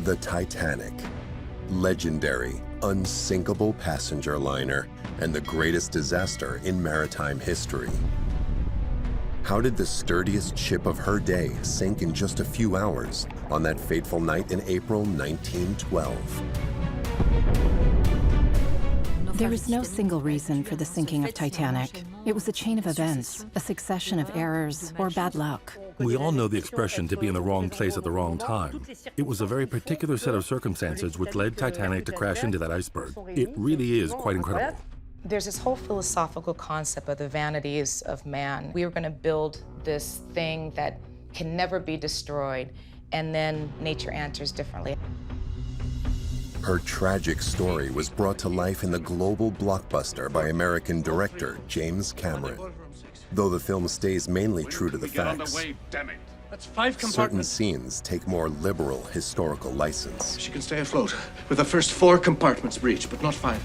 The Titanic, legendary, unsinkable passenger liner and the greatest disaster in maritime history. How did the sturdiest ship of her day sink in just a few hours on that fateful night in April 1912? There is no single reason for the sinking of Titanic. It was a chain of events, a succession of errors or bad luck. We all know the expression to be in the wrong place at the wrong time. It was a very particular set of circumstances which led Titanic to crash into that iceberg. It really is quite incredible. There's this whole philosophical concept of the vanities of man. We were going to build this thing that can never be destroyed, and then nature answers differently. Her tragic story was brought to life in the global blockbuster by American director James Cameron. Though the film stays mainly true to the facts, certain scenes take more liberal historical license. She can stay afloat with the first 4 compartments breached, but not 5.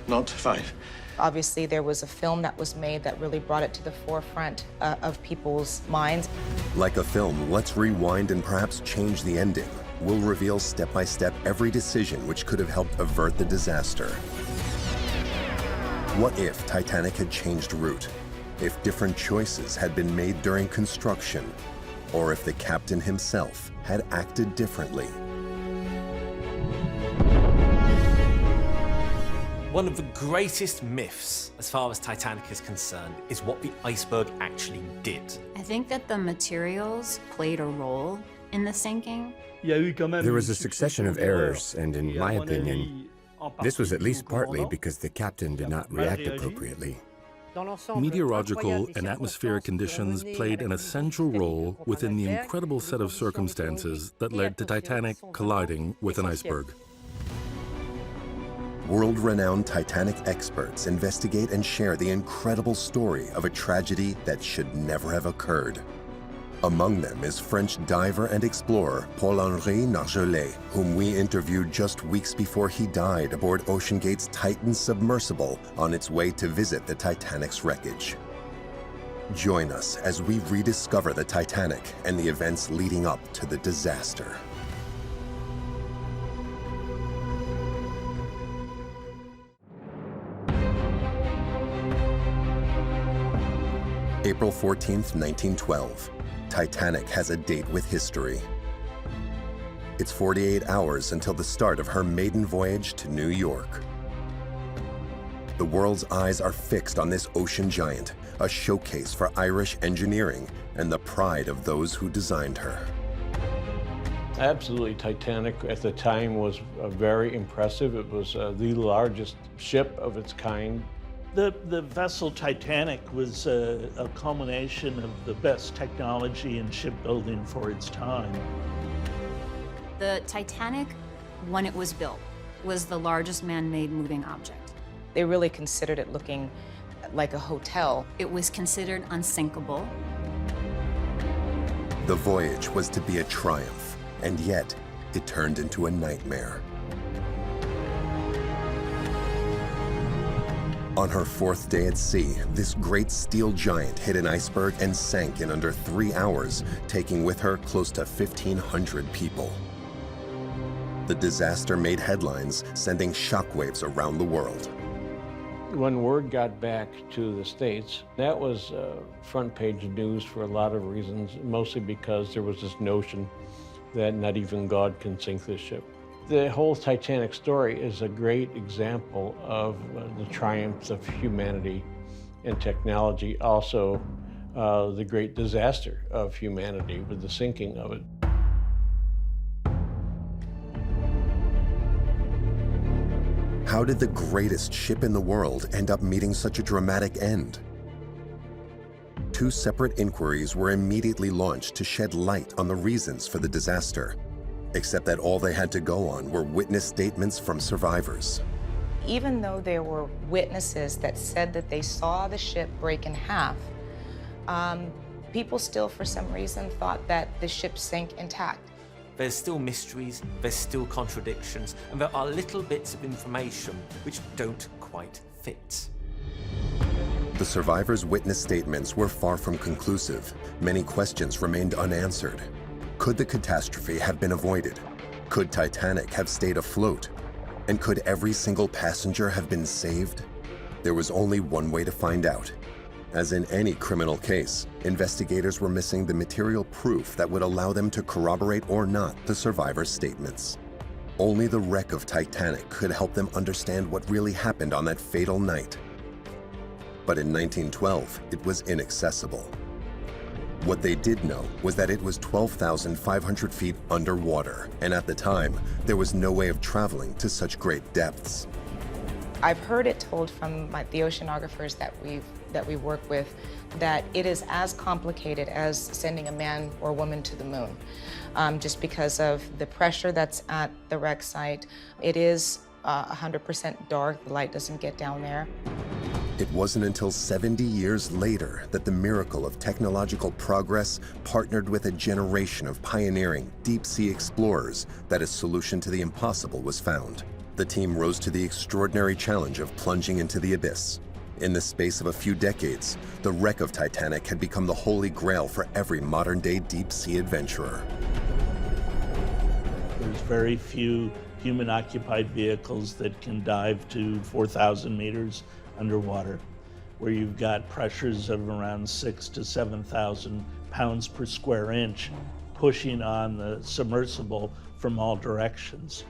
Not 5. Obviously, there was a film that was made that really brought it to the forefront of people's minds. Like a film, let's rewind and perhaps change the ending. We'll reveal step by step every decision which could have helped avert the disaster. What if Titanic had changed route? If different choices had been made during construction? Or if the captain himself had acted differently? One of the greatest myths, as far as Titanic is concerned, is what the iceberg actually did. I think that the materials played a role in the sinking. There was a succession of errors, and in my opinion, this was at least partly because the captain did not react appropriately. Meteorological and atmospheric conditions played an essential role within the incredible set of circumstances that led to Titanic colliding with an iceberg. World-renowned Titanic experts investigate and share the incredible story of a tragedy that should never have occurred. Among them is French diver and explorer Paul-Henri Nargeolet, whom we interviewed just weeks before he died aboard OceanGate's Titan submersible on its way to visit the Titanic's wreckage. Join us as we rediscover the Titanic and the events leading up to the disaster. April 14th, 1912. Titanic has a date with history. It's 48 hours until the start of her maiden voyage to New York. The world's eyes are fixed on this ocean giant, a showcase for Irish engineering and the pride of those who designed her. Absolutely, Titanic at the time was very impressive. It was the largest ship of its kind. The vessel Titanic was a culmination of the best technology in shipbuilding for its time. The Titanic, when it was built, was the largest man-made moving object. They really considered it looking like a hotel. It was considered unsinkable. The voyage was to be a triumph, and yet it turned into a nightmare. On her 4th day at sea, this great steel giant hit an iceberg and sank in under 3 hours, taking with her close to 1,500 people. The disaster made headlines, sending shockwaves around the world. When word got back to the States, that was front page news for a lot of reasons, mostly because there was this notion that not even God can sink this ship. The whole Titanic story is a great example of the triumphs of humanity and technology, also the great disaster of humanity with the sinking of it. How did the greatest ship in the world end up meeting such a dramatic end? 2 separate inquiries were immediately launched to shed light on the reasons for the disaster, except that all they had to go on were witness statements from survivors. Even though there were witnesses that said that they saw the ship break in half, people still, for some reason, thought that the ship sank intact. There's still mysteries, there's still contradictions, and there are little bits of information which don't quite fit. The survivors' witness statements were far from conclusive. Many questions remained unanswered. Could the catastrophe have been avoided? Could Titanic have stayed afloat? And could every single passenger have been saved? There was only one way to find out. As in any criminal case, investigators were missing the material proof that would allow them to corroborate or not the survivors' statements. Only the wreck of Titanic could help them understand what really happened on that fatal night. But in 1912, it was inaccessible. What they did know was that it was 12,500 feet underwater, and at the time, there was no way of traveling to such great depths. I've heard it told from the oceanographers that we work with that it is as complicated as sending a man or woman to the moon, just because of the pressure that's at the wreck site. It is 100% dark, the light doesn't get down there. It wasn't until 70 years later that the miracle of technological progress partnered with a generation of pioneering deep-sea explorers that a solution to the impossible was found. The team rose to the extraordinary challenge of plunging into the abyss. In the space of a few decades, the wreck of Titanic had become the holy grail for every modern-day deep-sea adventurer. There's very few human-occupied vehicles that can dive to 4,000 meters underwater, where you've got pressures of around 6,000 to 7,000 pounds per square inch pushing on the submersible from all directions.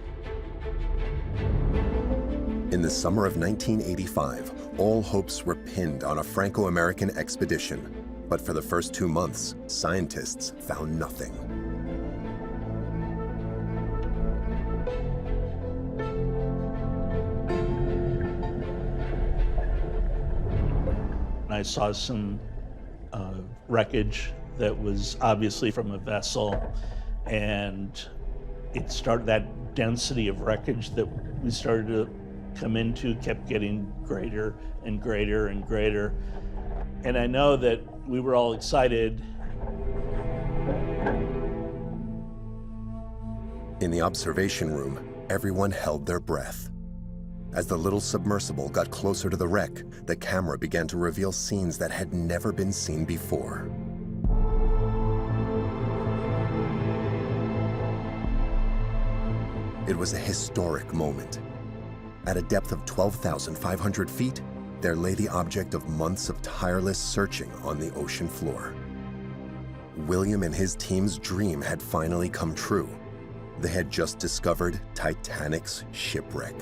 In the summer of 1985, all hopes were pinned on a Franco-American expedition. But for the first 2 months, scientists found nothing. I saw some wreckage that was obviously from a vessel, and that density of wreckage that we started to come into kept getting greater and greater and greater. And I know that we were all excited. In the observation room, everyone held their breath. As the little submersible got closer to the wreck, the camera began to reveal scenes that had never been seen before. It was a historic moment. At a depth of 12,500 feet, there lay the object of months of tireless searching on the ocean floor. William and his team's dream had finally come true. They had just discovered Titanic's shipwreck.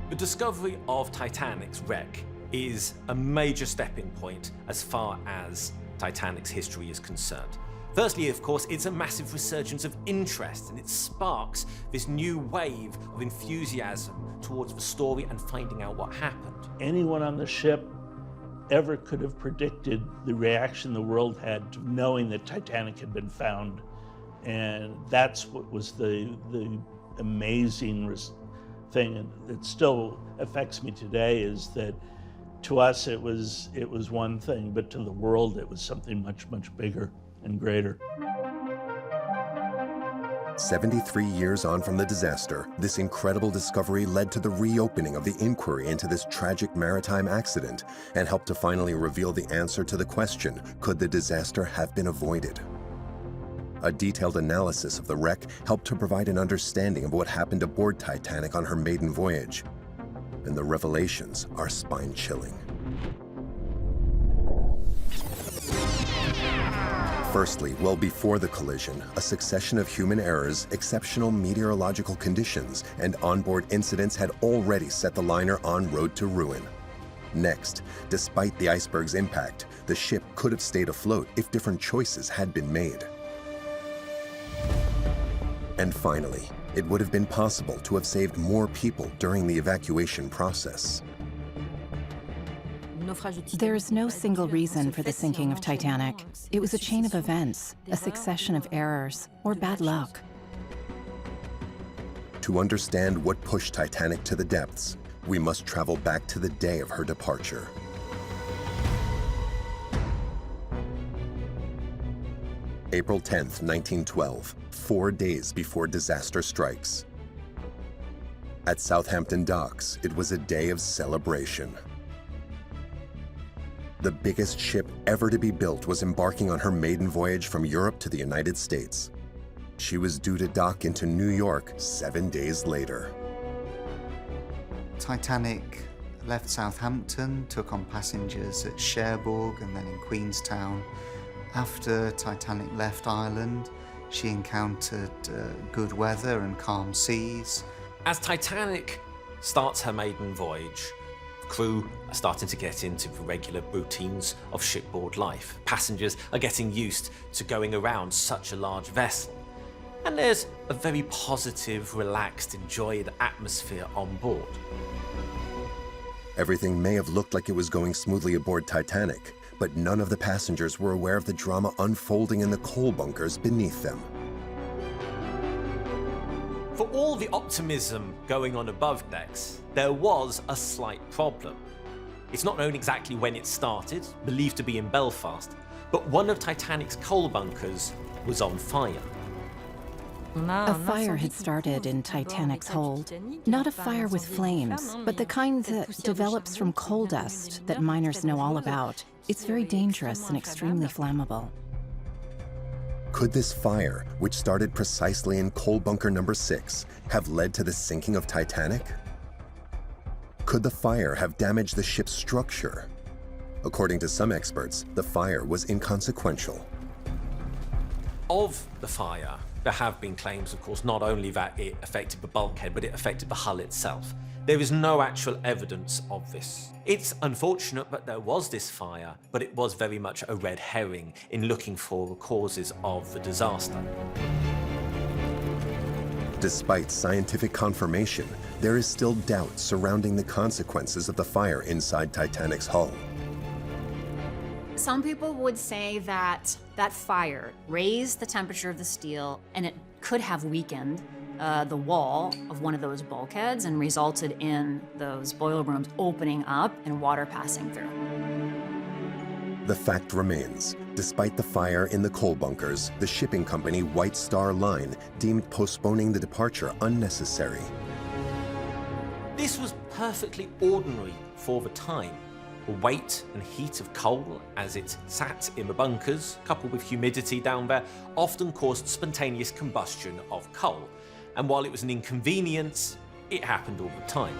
The discovery of Titanic's wreck is a major stepping point as far as Titanic's history is concerned. Firstly, of course, it's a massive resurgence of interest, and it sparks this new wave of enthusiasm towards the story and finding out what happened. Anyone on the ship ever could have predicted the reaction the world had to knowing that Titanic had been found. And that's what was the amazing thing, and it still affects me today, is that to us it was one thing, but to the world it was something much, much bigger and greater. 73 years on from the disaster, this incredible discovery led to the reopening of the inquiry into this tragic maritime accident and helped to finally reveal the answer to the question, could the disaster have been avoided? A detailed analysis of the wreck helped to provide an understanding of what happened aboard Titanic on her maiden voyage. And the revelations are spine-chilling. Firstly, well before the collision, a succession of human errors, exceptional meteorological conditions, and onboard incidents had already set the liner on road to ruin. Next, despite the iceberg's impact, the ship could have stayed afloat if different choices had been made. And finally, it would have been possible to have saved more people during the evacuation process. There is no single reason for the sinking of Titanic. It was a chain of events, a succession of errors, or bad luck. To understand what pushed Titanic to the depths, we must travel back to the day of her departure. April 10th, 1912, 4 days before disaster strikes. At Southampton docks, it was a day of celebration. The biggest ship ever to be built was embarking on her maiden voyage from Europe to the United States. she was due to dock into New York 7 days later. Titanic left Southampton, took on passengers at Cherbourg and then in Queenstown. After Titanic left Ireland, she encountered good weather and calm seas. As Titanic starts her maiden voyage, crew are starting to get into the regular routines of shipboard life. Passengers are getting used to going around such a large vessel. And there's a very positive, relaxed, enjoyed atmosphere on board. Everything may have looked like it was going smoothly aboard Titanic, but none of the passengers were aware of the drama unfolding in the coal bunkers beneath them. For all the optimism going on above decks, there was a slight problem. It's not known exactly when it started, believed to be in Belfast, but one of Titanic's coal bunkers was on fire. A fire had started in Titanic's hold. Not a fire with flames, but the kind that develops from coal dust that miners know all about. It's very dangerous and extremely flammable. Could this fire, which started precisely in coal bunker number 6, have led to the sinking of Titanic? Could the fire have damaged the ship's structure? According to some experts, the fire was inconsequential. Of the fire, there have been claims, of course, not only that it affected the bulkhead, but it affected the hull itself. There is no actual evidence of this. It's unfortunate that there was this fire, but it was very much a red herring in looking for the causes of the disaster. Despite scientific confirmation, there is still doubt surrounding the consequences of the fire inside Titanic's hull. Some people would say that that fire raised the temperature of the steel and it could have weakened the wall of one of those bulkheads and resulted in those boiler rooms opening up and water passing through. The fact remains, despite the fire in the coal bunkers, the shipping company White Star Line deemed postponing the departure unnecessary. This was perfectly ordinary for the time. The weight and heat of coal as it sat in the bunkers, coupled with humidity down there, often caused spontaneous combustion of coal. And while it was an inconvenience, it happened all the time.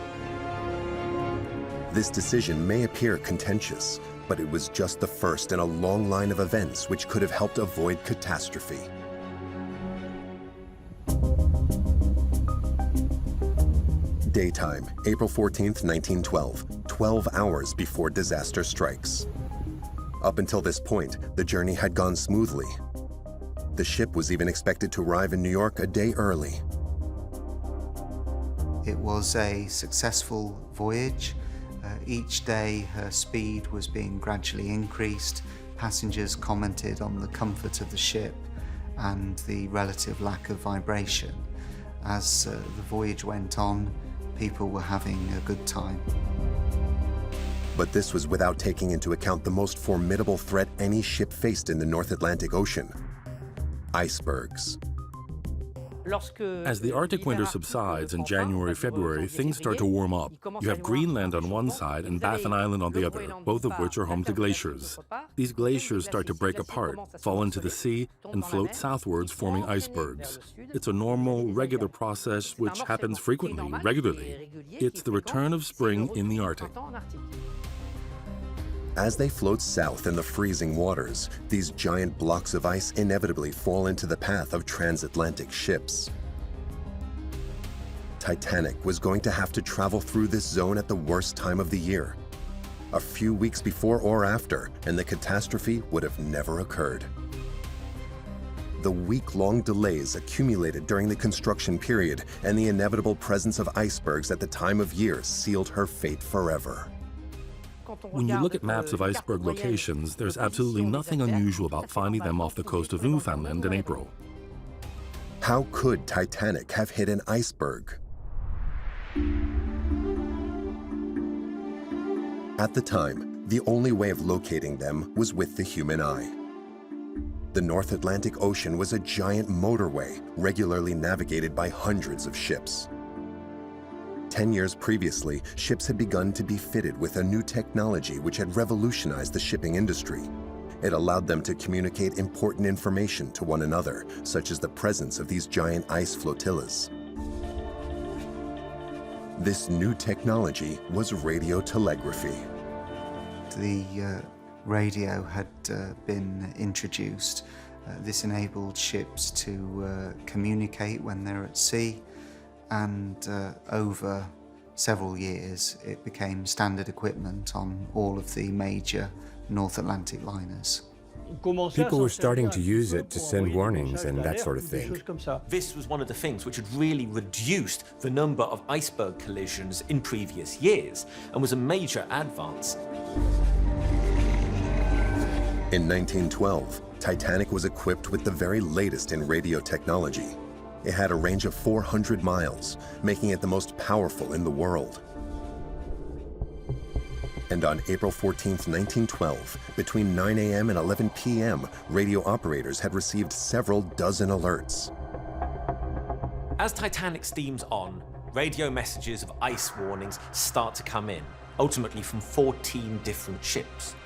This decision may appear contentious, but it was just the first in a long line of events which could have helped avoid catastrophe. Daytime, April 14th, 1912, 12 hours before disaster strikes. Up until this point, the journey had gone smoothly. The ship was even expected to arrive in New York a day early. It was a successful voyage. Each day her speed was being gradually increased. Passengers commented on the comfort of the ship and the relative lack of vibration. As the voyage went on, people were having a good time. But this was without taking into account the most formidable threat any ship faced in the North Atlantic Ocean: icebergs. As the Arctic winter subsides in January, February, things start to warm up. You have Greenland on one side and Baffin Island on the other, both of which are home to glaciers. These glaciers start to break apart, fall into the sea, and float southwards, forming icebergs. It's a normal, regular process which happens frequently, regularly. It's the return of spring in the Arctic. As they float south in the freezing waters, these giant blocks of ice inevitably fall into the path of transatlantic ships. Titanic was going to have to travel through this zone at the worst time of the year, a few weeks before or after, and the catastrophe would have never occurred. The week-long delays accumulated during the construction period and the inevitable presence of icebergs at the time of year sealed her fate forever. When you look at maps of iceberg locations, there's absolutely nothing unusual about finding them off the coast of Newfoundland in April. How could Titanic have hit an iceberg? At the time, the only way of locating them was with the human eye. The North Atlantic Ocean was a giant motorway regularly navigated by hundreds of ships. 10 years previously, ships had begun to be fitted with a new technology which had revolutionized the shipping industry: It allowed them to communicate important information to one another, such as the presence of these giant ice flotillas. This new technology was radiotelegraphy. The radio had been introduced. This enabled ships to communicate when they're at sea, and over several years it became standard equipment on all of the major North Atlantic liners. People were starting to use it to send warnings and that sort of thing. This was one of the things which had really reduced the number of iceberg collisions in previous years and was a major advance. In 1912, Titanic was equipped with the very latest in radio technology. It had a range of 400 miles, making it the most powerful in the world. And on April 14, 1912, between 9 a.m. and 11 p.m., radio operators had received several dozen alerts. As Titanic steams on, radio messages of ice warnings start to come in, ultimately from 14 different ships.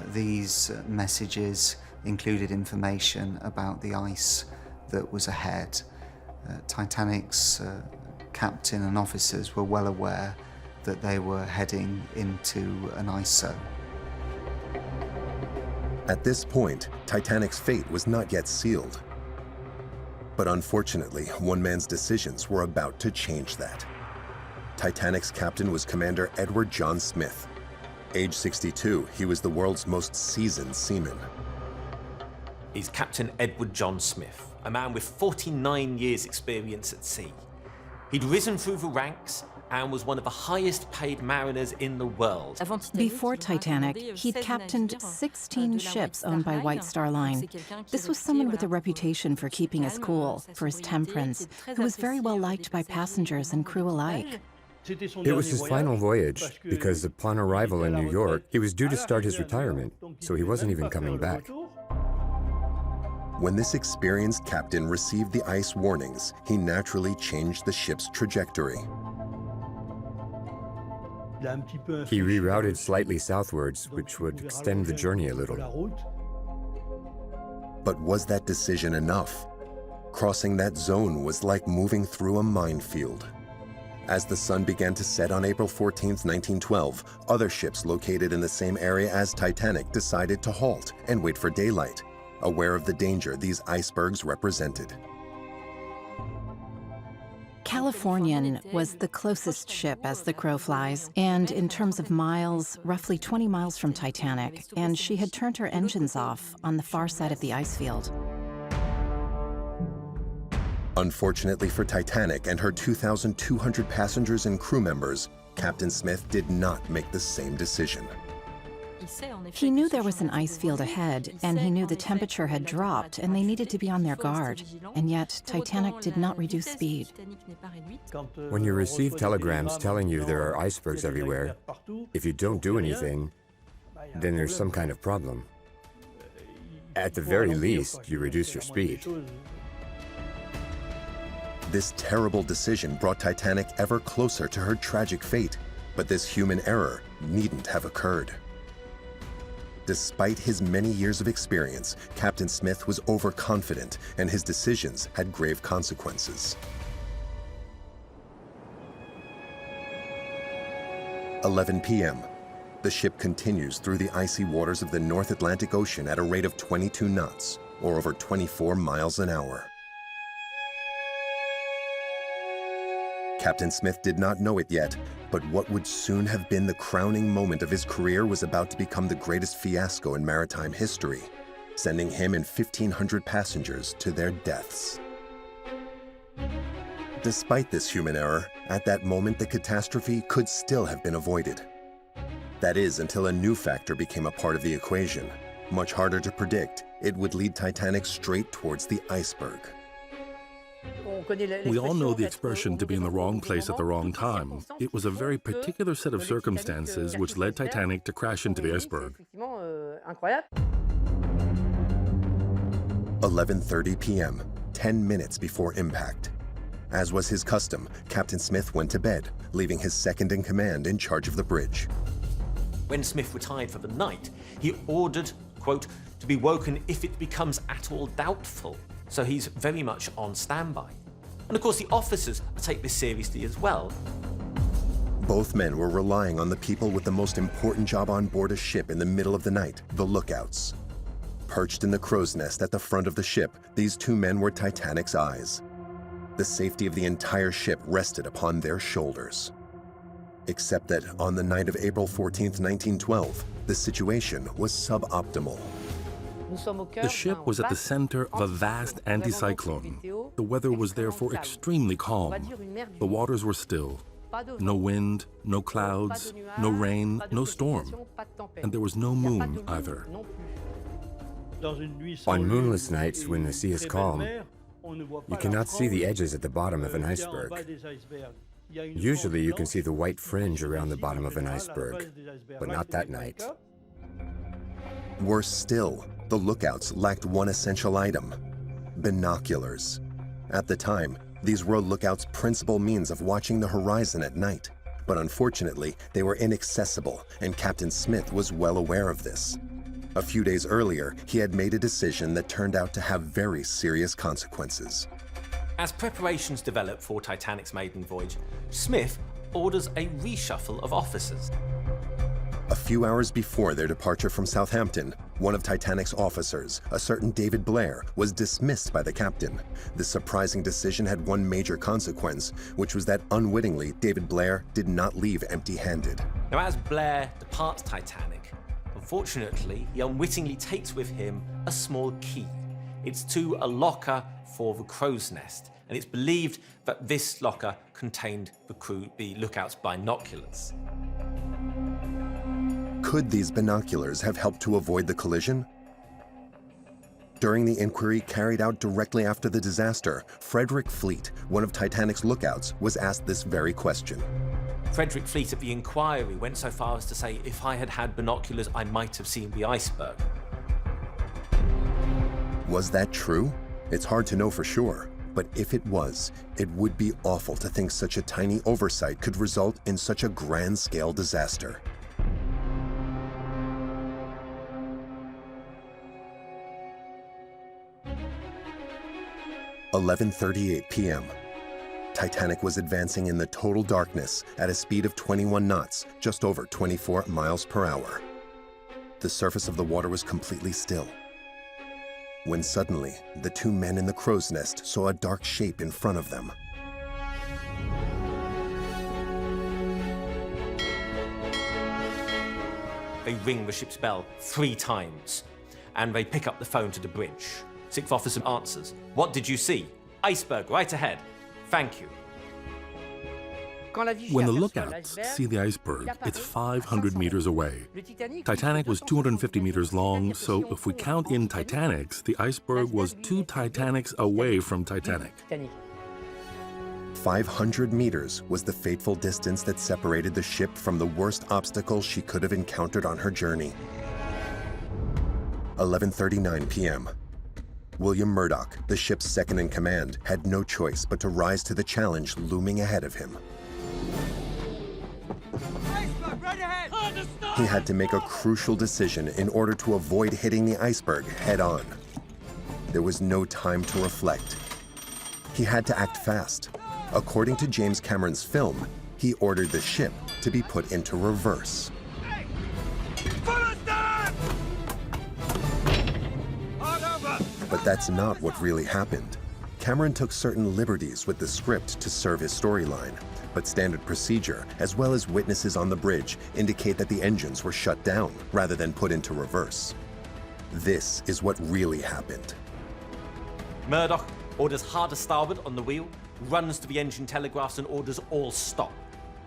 These messages included information about the ice that was ahead. Titanic's captain and officers were well aware that they were heading into an ice zone. At this point, Titanic's fate was not yet sealed. But unfortunately, one man's decisions were about to change that. Titanic's captain was Commander Edward John Smith. Age 62, he was the world's most seasoned seaman. Is Captain Edward John Smith, a man with 49 years' experience at sea. He'd risen through the ranks and was one of the highest paid mariners in the world. Before Titanic, he'd captained 16 ships owned by White Star Line. This was someone with a reputation for keeping his cool, for his temperance, who was very well liked by passengers and crew alike. It was his final voyage, because upon arrival in New York, he was due to start his retirement, so he wasn't even coming back. When this experienced captain received the ice warnings, he naturally changed the ship's trajectory. He rerouted slightly southwards, which would extend the journey a little. But was that decision enough? Crossing that zone was like moving through a minefield. As the sun began to set on April 14, 1912, other ships located in the same area as Titanic decided to halt and wait for daylight, aware of the danger these icebergs represented. Californian was the closest ship as the crow flies, and in terms of miles, roughly 20 miles from Titanic, and she had turned her engines off on the far side of the ice field. Unfortunately for Titanic and her 2,200 passengers and crew members, Captain Smith did not make the same decision. He knew there was an ice field ahead, and he knew the temperature had dropped and they needed to be on their guard. And yet, Titanic did not reduce speed. When you receive telegrams telling you there are icebergs everywhere, if you don't do anything, then there's some kind of problem. At the very least, you reduce your speed. This terrible decision brought Titanic ever closer to her tragic fate, but this human error needn't have occurred. Despite his many years of experience, Captain Smith was overconfident and his decisions had grave consequences. 11 p.m. The ship continues through the icy waters of the North Atlantic Ocean at a rate of 22 knots, or over 24 miles an hour. Captain Smith did not know it yet, but what would soon have been the crowning moment of his career was about to become the greatest fiasco in maritime history, sending him and 1,500 passengers to their deaths. Despite this human error, at that moment the catastrophe could still have been avoided. That is, until a new factor became a part of the equation. Much harder to predict, it would lead Titanic straight towards the iceberg. We all know the expression to be in the wrong place at the wrong time. It was a very particular set of circumstances which led Titanic to crash into the iceberg. 11:30 p.m., 10 minutes before impact. As was his custom, Captain Smith went to bed, leaving his second-in-command in charge of the bridge. When Smith retired for the night, he ordered quote, to be woken if it becomes at all doubtful. So he's very much on standby. And of course, the officers take this seriously as well. Both men were relying on the people with the most important job on board a ship in the middle of the night, the lookouts. Perched in the crow's nest at the front of the ship, these two men were Titanic's eyes. The safety of the entire ship rested upon their shoulders. Except that on the night of April 14th, 1912, the situation was suboptimal. The ship was at the center of a vast anticyclone. The weather was therefore extremely calm. The waters were still. No wind, no clouds, no rain, no storm. And there was no moon either. On moonless nights, when the sea is calm, you cannot see the edges at the bottom of an iceberg. Usually you can see the white fringe around the bottom of an iceberg, but not that night. Worse still, the lookouts lacked one essential item: binoculars. At the time, these were a lookout's principal means of watching the horizon at night. But unfortunately, they were inaccessible, and Captain Smith was well aware of this. A few days earlier, he had made a decision that turned out to have very serious consequences. As preparations develop for Titanic's maiden voyage, Smith orders a reshuffle of officers. A few hours before their departure from Southampton, one of Titanic's officers, a certain David Blair, was dismissed by the captain. This surprising decision had one major consequence, which was that unwittingly, David Blair did not leave empty-handed. Now, as Blair departs Titanic, unfortunately, he unwittingly takes with him a small key. It's to a locker for the crow's nest, and it's believed that this locker contained the lookout's binoculars. Could these binoculars have helped to avoid the collision? During the inquiry carried out directly after the disaster, Frederick Fleet, one of Titanic's lookouts, was asked this very question. Frederick Fleet at the inquiry went so far as to say, if I had had binoculars, I might have seen the iceberg. Was that true? It's hard to know for sure, but if it was, it would be awful to think such a tiny oversight could result in such a grand-scale disaster. (11:38 p.m.) Titanic was advancing in the total darkness at a speed of 21 knots, just over 24 miles per hour. The surface of the water was completely still. When suddenly, the two men in the crow's nest saw a dark shape in front of them. They ring the ship's bell 3 times, and they pick up the phone to the bridge. 6th officer answers. What did you see? Iceberg right ahead. Thank you. When the lookouts see the iceberg, it's 500 meters away. Titanic was 250 meters long, so if we count in Titanics, the iceberg was 2 Titanics away from Titanic. 500 meters was the fateful distance that separated the ship from the worst obstacle she could have encountered on her journey. 11:39 p.m. William Murdoch, the ship's second-in-command, had no choice but to rise to the challenge looming ahead of him. He had to make a crucial decision in order to avoid hitting the iceberg head-on. There was no time to reflect. He had to act fast. According to James Cameron's film, he ordered the ship to be put into reverse. But that's not what really happened. Cameron took certain liberties with the script to serve his storyline, but standard procedure, as well as witnesses on the bridge, indicate that the engines were shut down rather than put into reverse. This is what really happened. Murdoch orders hard starboard on the wheel, runs to the engine telegraphs and orders all stop.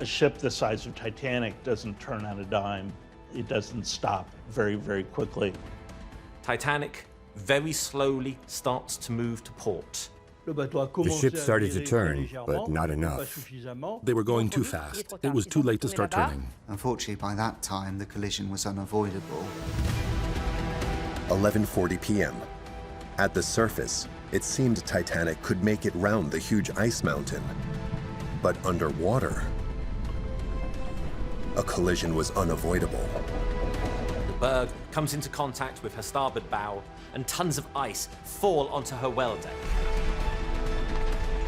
A ship the size of Titanic doesn't turn on a dime. It doesn't stop very, very quickly. Titanic very slowly starts to move to port. The ship started to turn, but not enough. They were going too fast. It was too late to start turning. Unfortunately, by that time, the collision was unavoidable. 11:40 p.m. At the surface, it seemed Titanic could make it round the huge ice mountain. But underwater, a collision was unavoidable. The berg comes into contact with her starboard bow, and tons of ice fall onto her well deck.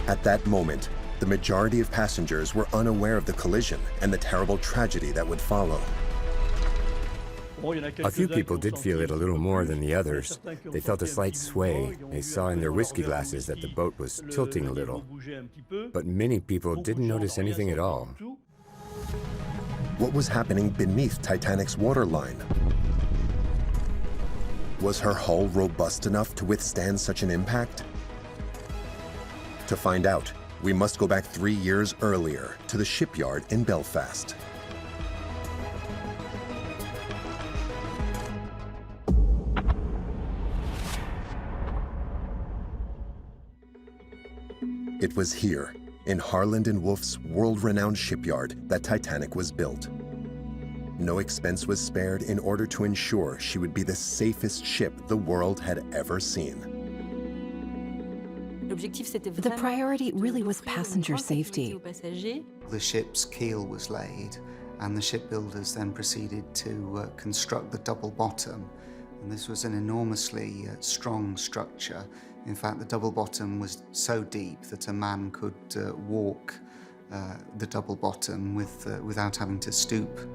At that moment, the majority of passengers were unaware of the collision and the terrible tragedy that would follow. A few people did feel it a little more than the others. They felt a slight sway. They saw in their whiskey glasses that the boat was tilting a little. But many people didn't notice anything at all. What was happening beneath Titanic's waterline? Was her hull robust enough to withstand such an impact? To find out, we must go back 3 years earlier to the shipyard in Belfast. It was here, in Harland & Wolff's world-renowned shipyard, that Titanic was built. No expense was spared in order to ensure she would be the safest ship the world had ever seen. The priority really was passenger safety. The ship's keel was laid, and the shipbuilders then proceeded to construct the double bottom. And this was an enormously strong structure. In fact, the double bottom was so deep that a man could walk the double bottom without having to stoop.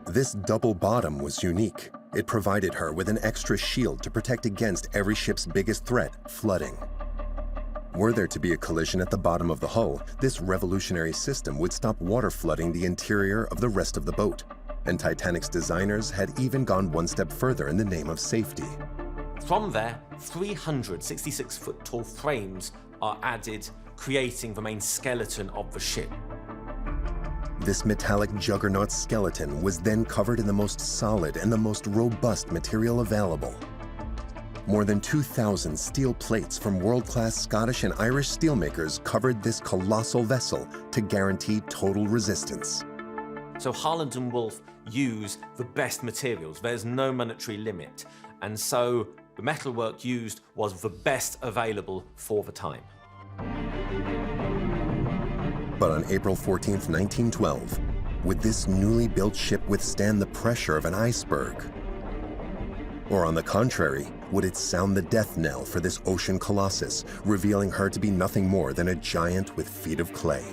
This double bottom was unique. It provided her with an extra shield to protect against every ship's biggest threat, flooding. Were there to be a collision at the bottom of the hull, this revolutionary system would stop water flooding the interior of the rest of the boat. And Titanic's designers had even gone one step further in the name of safety. From there, 366-foot tall frames are added, creating the main skeleton of the ship. This metallic juggernaut skeleton was then covered in the most solid and the most robust material available. More than 2,000 steel plates from world-class Scottish and Irish steelmakers covered this colossal vessel to guarantee total resistance. So Harland & Wolff use the best materials. There's no monetary limit. And so the metalwork used was the best available for the time. But on April 14th, 1912, would this newly built ship withstand the pressure of an iceberg? Or on the contrary, would it sound the death knell for this ocean colossus, revealing her to be nothing more than a giant with feet of clay?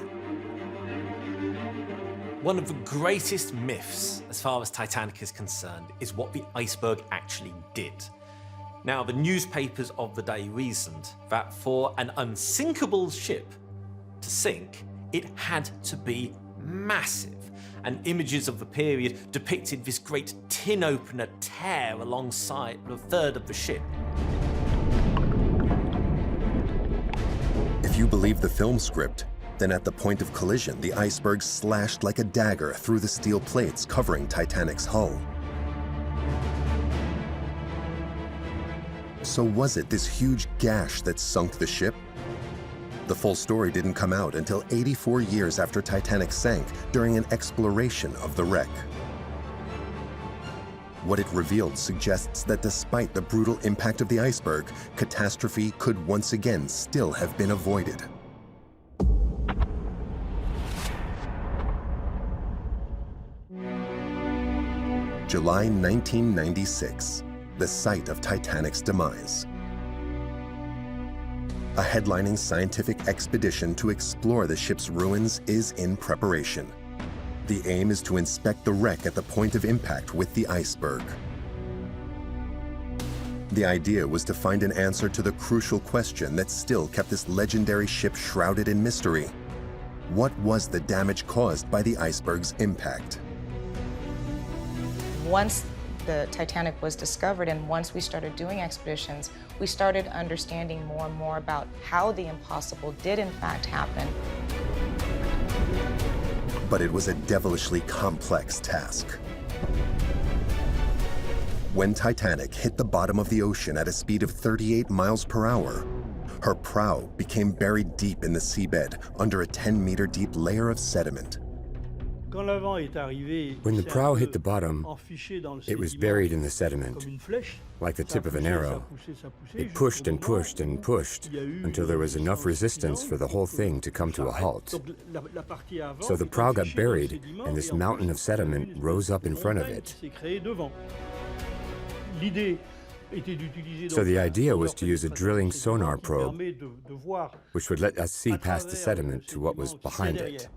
One of the greatest myths, as far as Titanic is concerned, is what the iceberg actually did. Now, the newspapers of the day reasoned that for an unsinkable ship to sink, it had to be massive. And images of the period depicted this great tin opener tear alongside a third of the ship. If you believe the film script, then at the point of collision, the iceberg slashed like a dagger through the steel plates covering Titanic's hull. So was it this huge gash that sunk the ship? The full story didn't come out until 84 years after Titanic sank during an exploration of the wreck. What it revealed suggests that despite the brutal impact of the iceberg, catastrophe could once again still have been avoided. July 1996, the site of Titanic's demise. A headlining scientific expedition to explore the ship's ruins is in preparation. The aim is to inspect the wreck at the point of impact with the iceberg. The idea was to find an answer to the crucial question that still kept this legendary ship shrouded in mystery. What was the damage caused by the iceberg's impact? Once the Titanic was discovered and once we started doing expeditions, we started understanding more and more about how the impossible did in fact happen. But it was a devilishly complex task. When Titanic hit the bottom of the ocean at a speed of 38 miles per hour, her prow became buried deep in the seabed under a 10-meter deep layer of sediment. When the prow hit the bottom, it was buried in the sediment, like the tip of an arrow. It pushed and pushed and pushed until there was enough resistance for the whole thing to come to a halt. So the prow got buried, and this mountain of sediment rose up in front of it. So the idea was to use a drilling sonar probe, which would let us see past the sediment to what was behind it.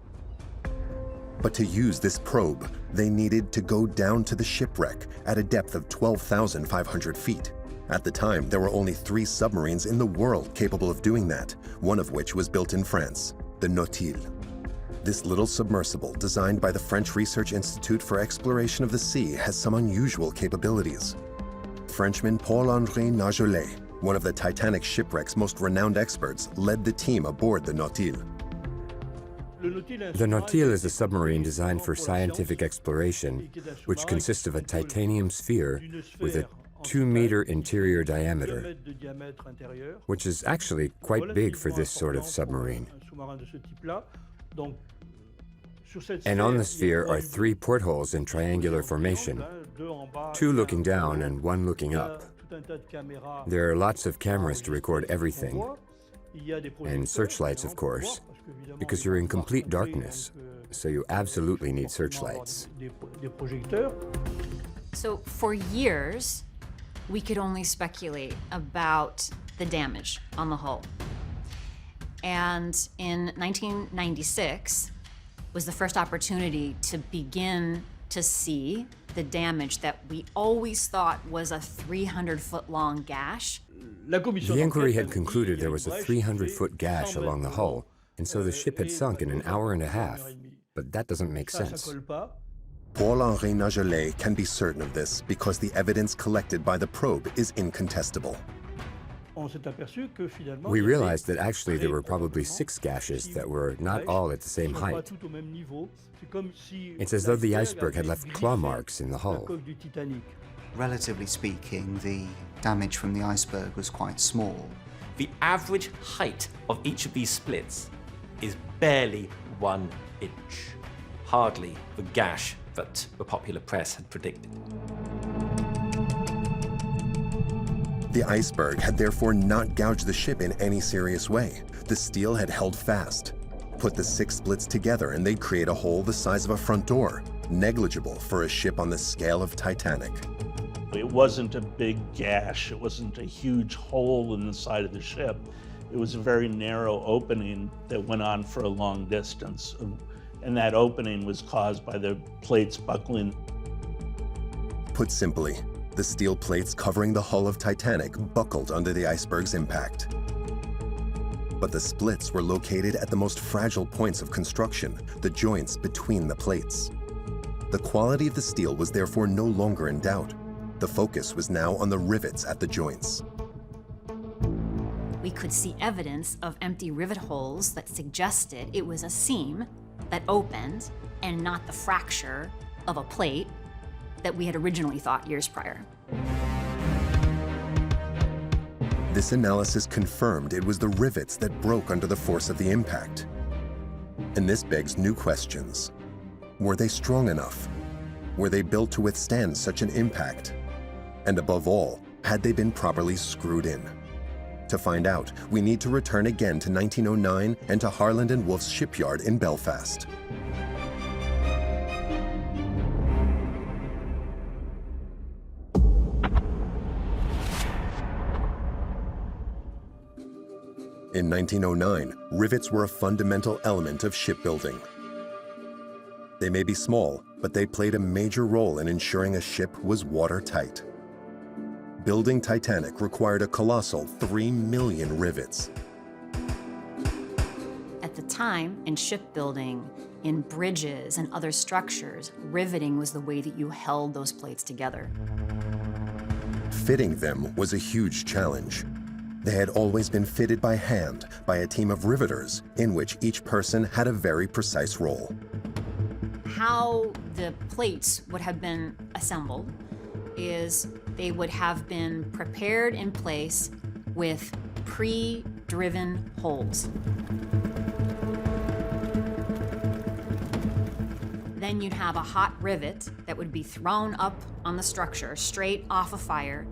But to use this probe, they needed to go down to the shipwreck at a depth of 12,500 feet. At the time, there were only 3 submarines in the world capable of doing that, one of which was built in France, the Nautile. This little submersible, designed by the French Research Institute for Exploration of the Sea, has some unusual capabilities. Frenchman Paul-Henri Nagelet, one of the Titanic shipwreck's most renowned experts, led the team aboard the Nautile. The Nautile is a submarine designed for scientific exploration, which consists of a titanium sphere with a 2-meter interior diameter, which is actually quite big for this sort of submarine. And on the sphere are 3 portholes in triangular formation, 2 looking down and 1 looking up. There are lots of cameras to record everything, and searchlights, of course, because you're in complete darkness, so you absolutely need searchlights. So for years, we could only speculate about the damage on the hull. And in 1996 was the first opportunity to begin to see the damage that we always thought was a 300-foot-long gash. The inquiry had concluded there was a 300-foot gash along the hull, and so the ship had sunk in an hour and a half. But that doesn't make sense. Paul-Henri Nagelet can be certain of this because the evidence collected by the probe is incontestable. We realized that actually there were probably 6 gashes that were not all at the same height. It's as though the iceberg had left claw marks in the hull. Relatively speaking, the damage from the iceberg was quite small. The average height of each of these splits is barely 1 inch. Hardly the gash that the popular press had predicted. The iceberg had therefore not gouged the ship in any serious way. The steel had held fast. Put the 6 splits together and they'd create a hole the size of a front door, negligible for a ship on the scale of Titanic. It wasn't a big gash, it wasn't a huge hole in the side of the ship. It was a very narrow opening that went on for a long distance. And that opening was caused by the plates buckling. Put simply, the steel plates covering the hull of Titanic buckled under the iceberg's impact. But the splits were located at the most fragile points of construction, the joints between the plates. The quality of the steel was therefore no longer in doubt. The focus was now on the rivets at the joints. We could see evidence of empty rivet holes that suggested it was a seam that opened and not the fracture of a plate that we had originally thought years prior. This analysis confirmed it was the rivets that broke under the force of the impact. And this begs new questions. Were they strong enough? Were they built to withstand such an impact? And above all, had they been properly screwed in? To find out, we need to return again to 1909 and to Harland & Wolff's shipyard in Belfast. In 1909, rivets were a fundamental element of shipbuilding. They may be small, but they played a major role in ensuring a ship was watertight. Building Titanic required a colossal 3 million rivets. At the time, in shipbuilding, in bridges and other structures, riveting was the way that you held those plates together. Fitting them was a huge challenge. They had always been fitted by hand by a team of riveters in which each person had a very precise role. How the plates would have been assembled is they would have been prepared in place with pre-driven holes. Then you'd have a hot rivet that would be thrown up on the structure, straight off a fire,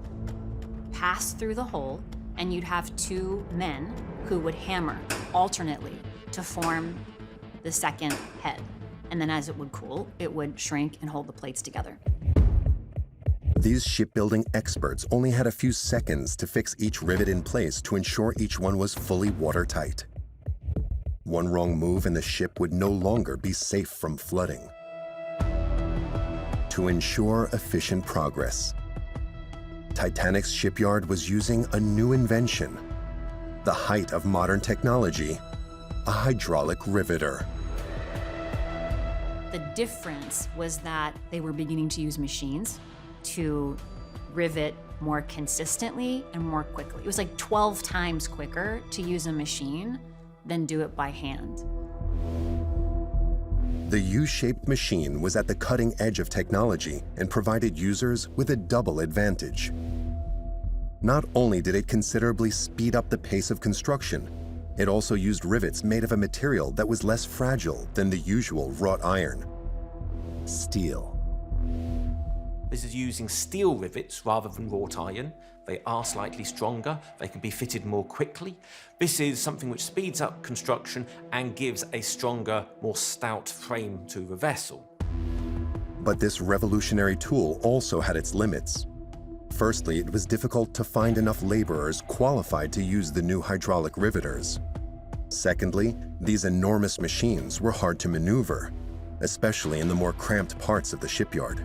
pass through the hole, and you'd have two men who would hammer alternately to form the second head. And then as it would cool, it would shrink and hold the plates together. These shipbuilding experts only had a few seconds to fix each rivet in place to ensure each one was fully watertight. One wrong move and the ship would no longer be safe from flooding. To ensure efficient progress, Titanic's shipyard was using a new invention, the height of modern technology, a hydraulic riveter. The difference was that they were beginning to use machines to rivet more consistently and more quickly. It was like 12 times quicker to use a machine than do it by hand. The U-shaped machine was at the cutting edge of technology and provided users with a double advantage. Not only did it considerably speed up the pace of construction, it also used rivets made of a material that was less fragile than the usual wrought iron: steel. This is using steel rivets rather than wrought iron. They are slightly stronger, they can be fitted more quickly. This is something which speeds up construction and gives a stronger, more stout frame to the vessel. But this revolutionary tool also had its limits. Firstly, it was difficult to find enough laborers qualified to use the new hydraulic riveters. Secondly, these enormous machines were hard to maneuver, especially in the more cramped parts of the shipyard.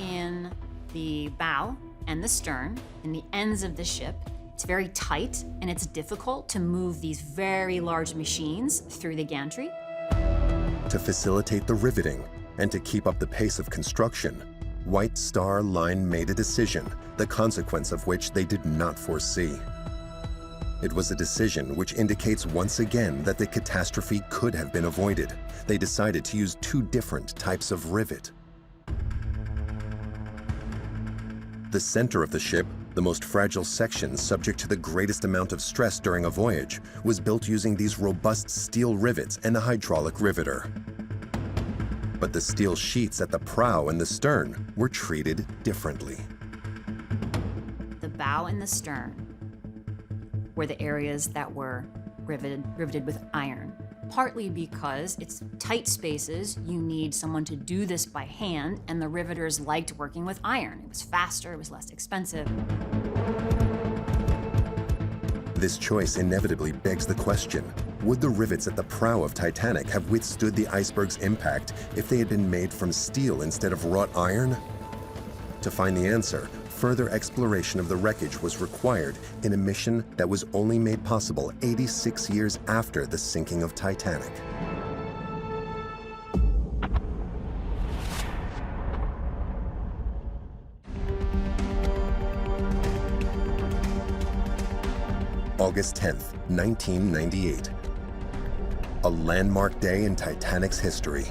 In the bow and the stern, in the ends of the ship, it's very tight and it's difficult to move these very large machines through the gantry. To facilitate the riveting and to keep up the pace of construction, White Star Line made a decision, the consequence of which they did not foresee. It was a decision which indicates once again that the catastrophe could have been avoided. They decided to use two different types of rivet. The center of the ship, the most fragile section subject to the greatest amount of stress during a voyage, was built using these robust steel rivets and a hydraulic riveter. But the steel sheets at the prow and the stern were treated differently. The bow and the stern were the areas that were riveted with iron. Partly because it's tight spaces, you need someone to do this by hand, and the riveters liked working with iron. It was faster, it was less expensive. This choice inevitably begs the question, would the rivets at the prow of Titanic have withstood the iceberg's impact if they had been made from steel instead of wrought iron? To find the answer, further exploration of the wreckage was required in a mission that was only made possible 86 years after the sinking of Titanic. August 10th, 1998. A landmark day in Titanic's history.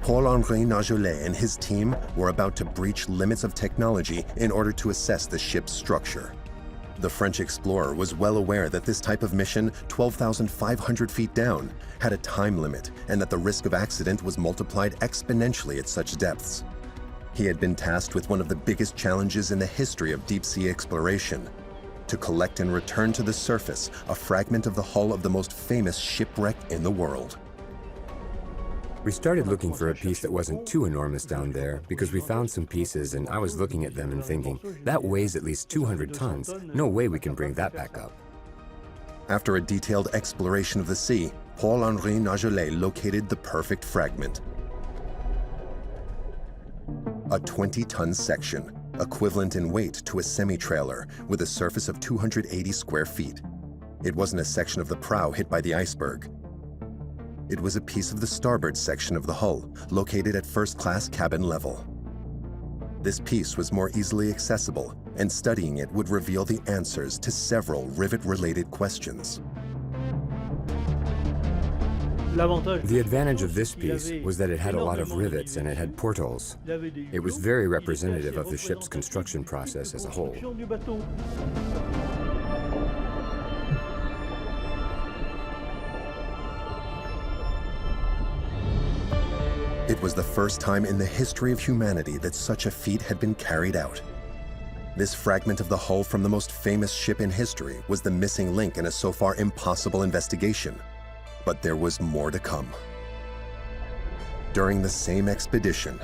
Paul-Henri Nargeolet and his team were about to breach limits of technology in order to assess the ship's structure. The French explorer was well aware that this type of mission, 12,500 feet down, had a time limit and that the risk of accident was multiplied exponentially at such depths. He had been tasked with one of the biggest challenges in the history of deep-sea exploration: to collect and return to the surface a fragment of the hull of the most famous shipwreck in the world. We started looking for a piece that wasn't too enormous down there because we found some pieces and I was looking at them and thinking, that weighs at least 200 tons. No way we can bring that back up. After a detailed exploration of the sea, Paul-Henri Nargeolet located the perfect fragment. A 20-ton section, equivalent in weight to a semi-trailer with a surface of 280 square feet. It wasn't a section of the prow hit by the iceberg. It was a piece of the starboard section of the hull, located at first-class cabin level. This piece was more easily accessible, and studying it would reveal the answers to several rivet-related questions. The advantage of this piece was that it had a lot of rivets and it had portholes. It was very representative of the ship's construction process as a whole. It was the first time in the history of humanity that such a feat had been carried out. This fragment of the hull from the most famous ship in history was the missing link in a so far impossible investigation. But there was more to come. During the same expedition,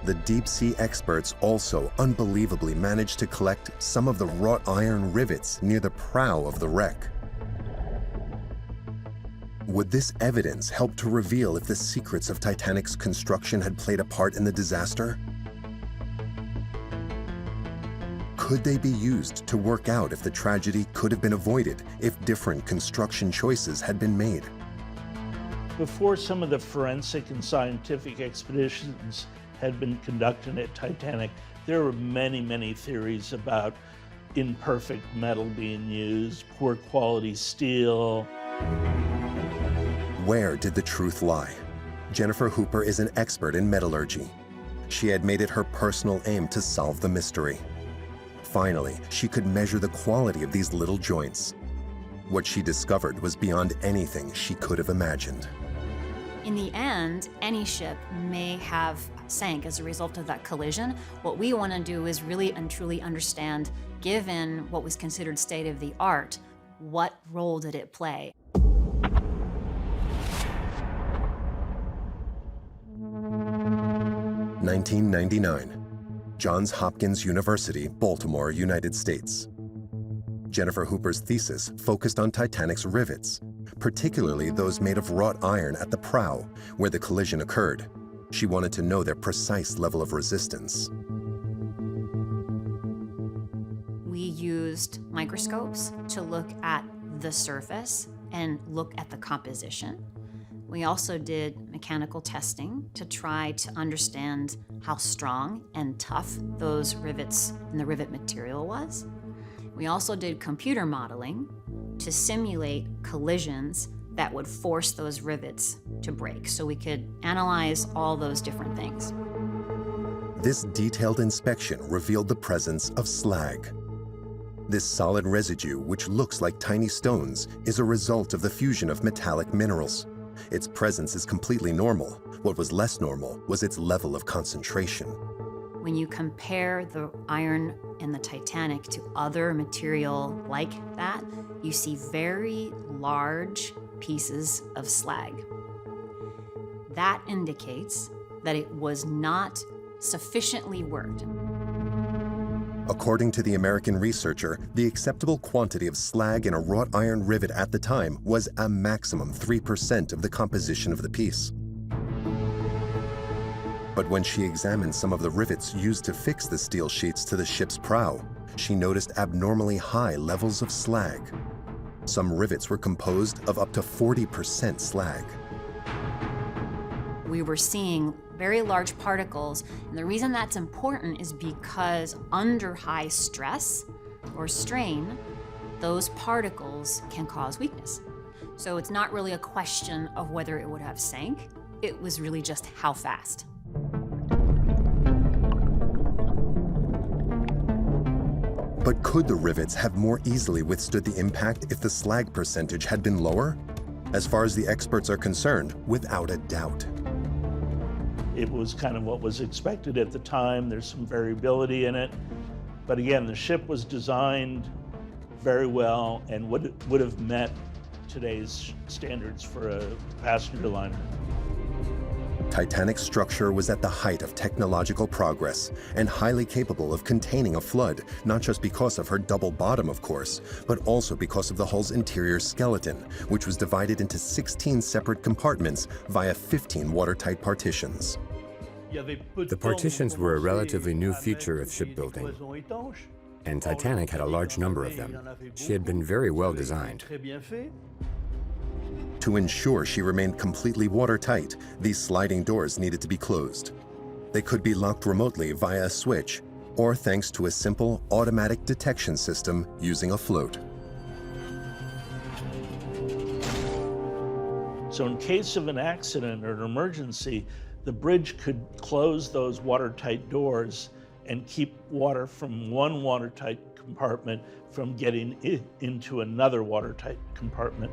the deep-sea experts also unbelievably managed to collect some of the wrought iron rivets near the prow of the wreck. Would this evidence help to reveal if the secrets of Titanic's construction had played a part in the disaster? Could they be used to work out if the tragedy could have been avoided if different construction choices had been made? Before some of the forensic and scientific expeditions had been conducted at Titanic, there were many, many theories about imperfect metal being used, poor quality steel. Where did the truth lie? Jennifer Hooper is an expert in metallurgy. She had made it her personal aim to solve the mystery. Finally, she could measure the quality of these little joints. What she discovered was beyond anything she could have imagined. In the end, any ship may have sank as a result of that collision. What we want to do is really and truly understand, given what was considered state of the art, what role did it play? (1999), Johns Hopkins University, Baltimore, United States. Jennifer Hooper's thesis focused on Titanic's rivets, particularly those made of wrought iron at the prow, where the collision occurred. She wanted to know their precise level of resistance. We used microscopes to look at the surface and look at the composition. We also did mechanical testing to try to understand how strong and tough those rivets and the rivet material was. We also did computer modeling to simulate collisions that would force those rivets to break, so we could analyze all those different things. This detailed inspection revealed the presence of slag. This solid residue, which looks like tiny stones, is a result of the fusion of metallic minerals. Its presence is completely normal. What was less normal was its level of concentration. When you compare the iron in the Titanic to other material like that, you see very large pieces of slag. That indicates that it was not sufficiently worked. According to the American researcher, the acceptable quantity of slag in a wrought iron rivet at the time was a maximum 3% of the composition of the piece. But when she examined some of the rivets used to fix the steel sheets to the ship's prow, she noticed abnormally high levels of slag. Some rivets were composed of up to 40% slag. We were seeing very large particles, and the reason that's important is because under high stress or strain, those particles can cause weakness. So it's not really a question of whether it would have sank, it was really just how fast. But could the rivets have more easily withstood the impact if the slag percentage had been lower? As far as the experts are concerned, without a doubt. It was kind of what was expected at the time. There's some variability in it. But again, the ship was designed very well and would have met today's standards for a passenger liner. Titanic's structure was at the height of technological progress and highly capable of containing a flood, not just because of her double bottom, of course, but also because of the hull's interior skeleton, which was divided into 16 separate compartments via 15 watertight partitions. The partitions were a relatively new feature of shipbuilding, and Titanic had a large number of them. She had been very well designed. To ensure she remained completely watertight, these sliding doors needed to be closed. They could be locked remotely via a switch, or thanks to a simple automatic detection system using a float. So in case of an accident or an emergency, the bridge could close those watertight doors and keep water from one watertight compartment from getting into another watertight compartment.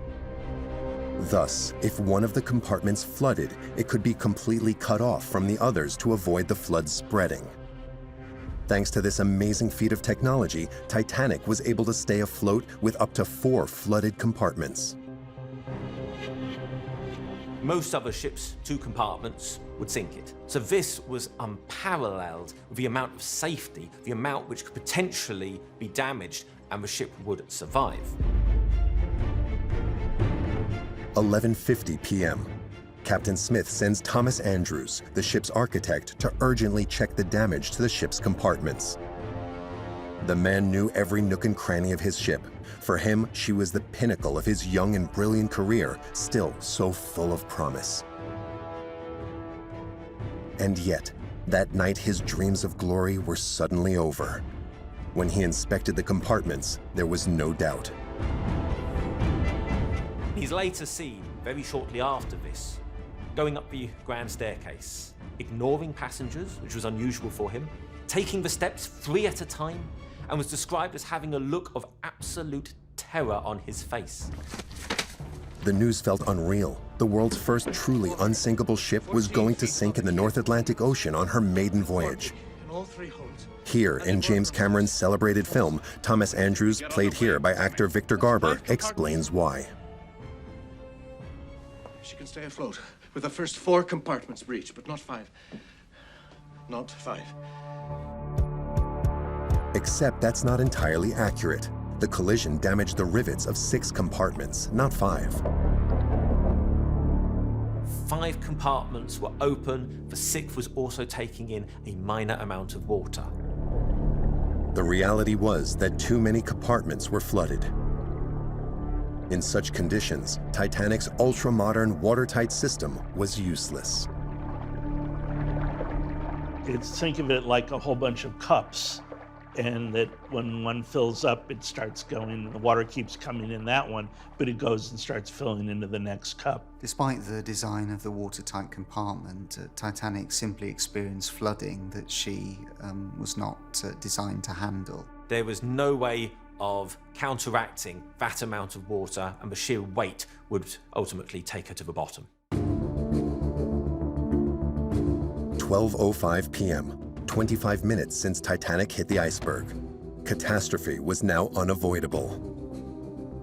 Thus, if one of the compartments flooded, it could be completely cut off from the others to avoid the flood spreading. Thanks to this amazing feat of technology, Titanic was able to stay afloat with up to 4 flooded compartments. Most other ships' 2 compartments would sink it. So this was unparalleled with the amount of safety, the amount which could potentially be damaged, and the ship would survive. 11:50 p.m. Captain Smith sends Thomas Andrews, the ship's architect, to urgently check the damage to the ship's compartments. The man knew every nook and cranny of his ship. For him, she was the pinnacle of his young and brilliant career, still so full of promise. And yet, that night his dreams of glory were suddenly over. When he inspected the compartments, there was no doubt. He's later seen, very shortly after this, going up the grand staircase, ignoring passengers, which was unusual for him, taking the steps 3 at a time, and was described as having a look of absolute terror on his face. The news felt unreal. The world's first truly unsinkable ship was going to sink in the North Atlantic Ocean on her maiden voyage. Here, in James Cameron's celebrated film, Thomas Andrews, played here by actor Victor Garber, explains why. She can stay afloat with the first 4 compartments breached, but not 5. Not 5. Except that's not entirely accurate. The collision damaged the rivets of 6 compartments, not 5. 5 compartments were open, the 6th was also taking in a minor amount of water. The reality was that too many compartments were flooded. In such conditions, Titanic's ultra-modern watertight system was useless. Think of it like a whole bunch of cups, and that when one fills up, it starts going, the water keeps coming in that one, but it goes and starts filling into the next cup. Despite the design of the watertight compartment, Titanic simply experienced flooding that she was not designed to handle. There was no way of counteracting that amount of water, and the sheer weight would ultimately take her to the bottom. 12:05 p.m., 25 minutes since Titanic hit the iceberg. Catastrophe was now unavoidable.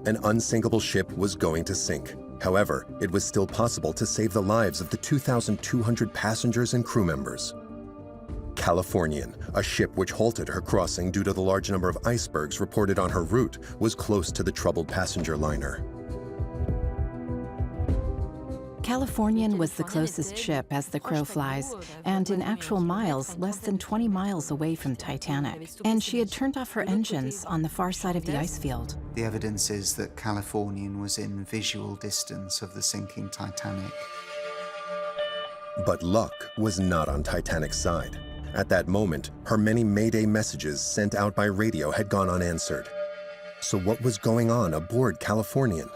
An unsinkable ship was going to sink. However, it was still possible to save the lives of the 2,200 passengers and crew members. Californian, a ship which halted her crossing due to the large number of icebergs reported on her route, was close to the troubled passenger liner. Californian was the closest ship as the crow flies, and in actual miles, less than 20 miles away from Titanic. And she had turned off her engines on the far side of the ice field. The evidence is that Californian was in visual distance of the sinking Titanic. But luck was not on Titanic's side. At that moment, her many Mayday messages sent out by radio had gone unanswered. So what was going on aboard Californian?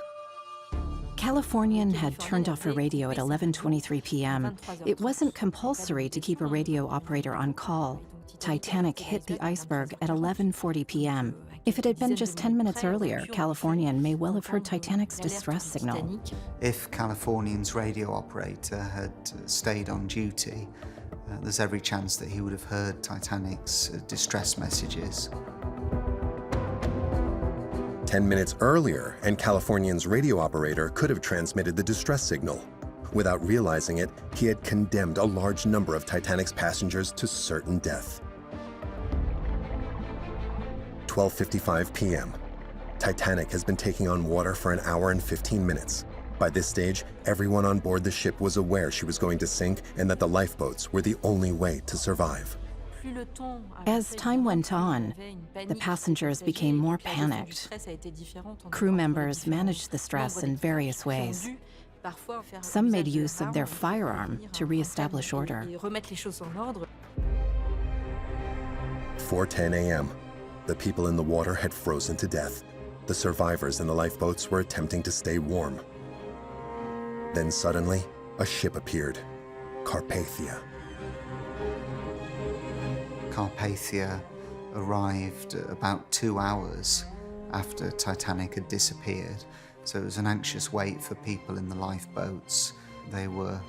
Californian had turned off her radio at 11:23 p.m. It wasn't compulsory to keep a radio operator on call. Titanic hit the iceberg at 11:40 p.m. If it had been just 10 minutes earlier, Californian may well have heard Titanic's distress signal. If Californian's radio operator had stayed on duty, there's every chance that he would have heard Titanic's distress messages. 10 minutes earlier, and Californian's radio operator could have transmitted the distress signal. Without realizing it, he had condemned a large number of Titanic's passengers to certain death. 12:55 p.m. Titanic has been taking on water for an hour and 15 minutes. By this stage, everyone on board the ship was aware she was going to sink and that the lifeboats were the only way to survive. As time went on, the passengers became more panicked. Crew members managed the stress in various ways. Some made use of their firearm to reestablish order. 4:10 a.m. The people in the water had frozen to death. The survivors in the lifeboats were attempting to stay warm. Then suddenly, a ship appeared, Carpathia. Carpathia arrived about 2 hours after Titanic had disappeared, So it was an anxious wait for people in the lifeboats. They were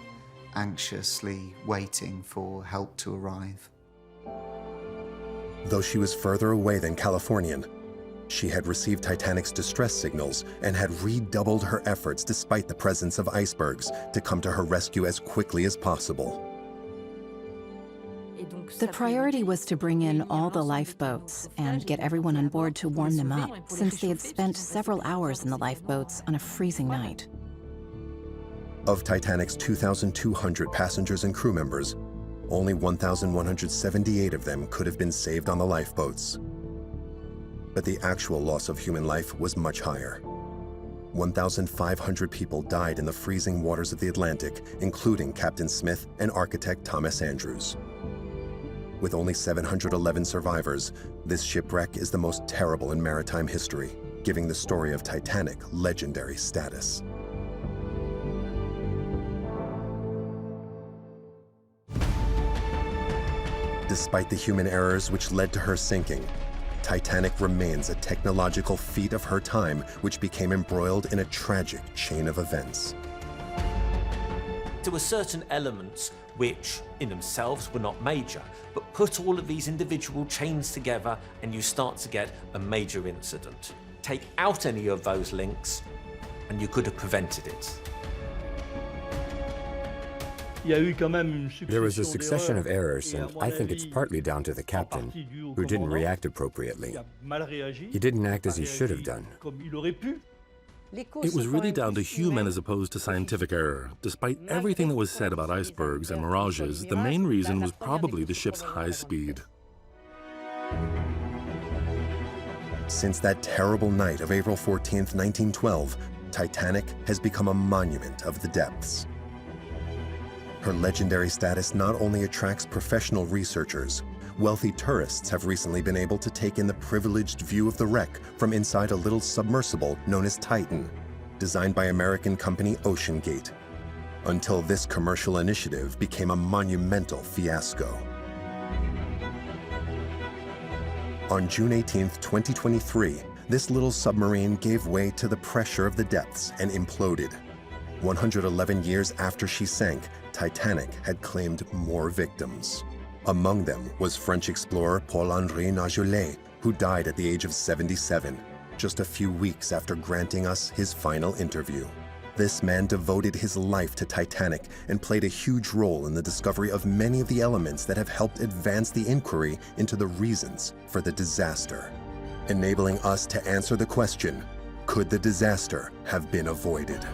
anxiously waiting for help to arrive. Though she was further away than Californian, she had received Titanic's distress signals and had redoubled her efforts despite the presence of icebergs to come to her rescue as quickly as possible. The priority was to bring in all the lifeboats and get everyone on board to warm them up, since they had spent several hours in the lifeboats on a freezing night. Of Titanic's 2,200 passengers and crew members, only 1,178 of them could have been saved on the lifeboats. But the actual loss of human life was much higher. 1,500 people died in the freezing waters of the Atlantic, including Captain Smith and architect Thomas Andrews. With only 711 survivors, this shipwreck is the most terrible in maritime history, giving the story of Titanic legendary status. Despite the human errors which led to her sinking, Titanic remains a technological feat of her time which became embroiled in a tragic chain of events. There were certain elements which in themselves were not major, but put all of these individual chains together and you start to get a major incident. Take out any of those links and you could have prevented it. There was a succession of errors, and I think it's partly down to the captain, who didn't react appropriately. He didn't act as he should have done. It was really down to human as opposed to scientific error. Despite everything that was said about icebergs and mirages, the main reason was probably the ship's high speed. Since that terrible night of April 14th, 1912, Titanic has become a monument of the depths. Her legendary status not only attracts professional researchers, wealthy tourists have recently been able to take in the privileged view of the wreck from inside a little submersible known as Titan, designed by American company OceanGate, until this commercial initiative became a monumental fiasco. On June 18th, 2023, this little submarine gave way to the pressure of the depths and imploded. 111 years after she sank, Titanic had claimed more victims. Among them was French explorer Paul-Henri Nargeolet, who died at the age of 77, just a few weeks after granting us his final interview. This man devoted his life to Titanic and played a huge role in the discovery of many of the elements that have helped advance the inquiry into the reasons for the disaster, enabling us to answer the question, could the disaster have been avoided?